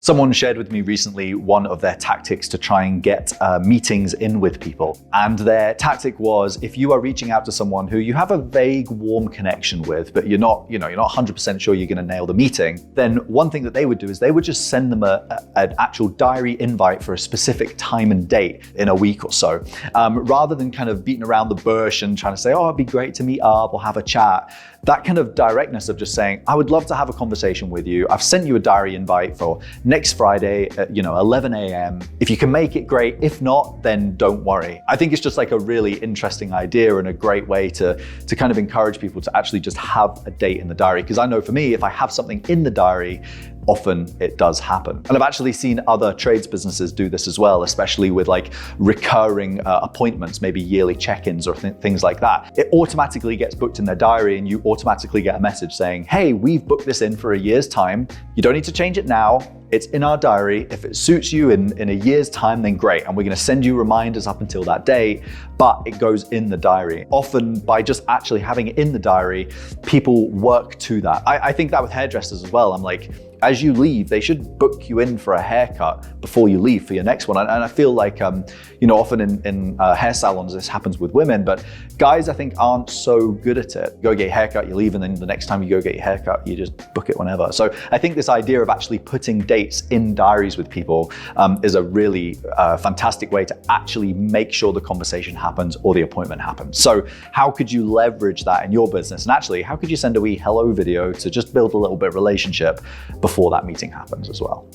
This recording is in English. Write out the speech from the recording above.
Someone shared with me recently one of their tactics to try and get meetings in with people. And their tactic was, if you are reaching out to someone who you have a vague, warm connection with, but you're not 100% sure you're going to nail the meeting, then one thing that they would do is they would just send them an actual diary invite for a specific time and date in a week or so. Rather than kind of beating around the bush and trying to say, oh, it'd be great to meet up or have a chat. That kind of directness of just saying, I would love to have a conversation with you. I've sent you a diary invite for next Friday at 11 a.m. If you can make it, great. If not, then don't worry. I think it's just like a really interesting idea and a great way to kind of encourage people to actually just have a date in the diary. Because I know for me, if I have something in the diary, often it does happen. And I've actually seen other trades businesses do this as well, especially with like recurring appointments, maybe yearly check-ins or things like that. It automatically gets booked in their diary and you automatically get a message saying, hey, we've booked this in for a year's time. You don't need to change it now. It's in our diary. If it suits you in a year's time, then great. And we're going to send you reminders up until that date, but it goes in the diary. Often by just actually having it in the diary, people work to that. I think that with hairdressers as well. I'm like, as you leave, they should book you in for a haircut before you leave for your next one. And I feel like, often in hair salons, this happens with women, but guys, I think, aren't so good at it. Go get your haircut, you leave, and then the next time you go get your haircut, you just book it whenever. So I think this idea of actually putting dates in diaries with people is a really fantastic way to actually make sure the conversation happens or the appointment happens. So how could you leverage that in your business? And actually, how could you send a wee hello video to just build a little bit of relationship before that meeting happens as well?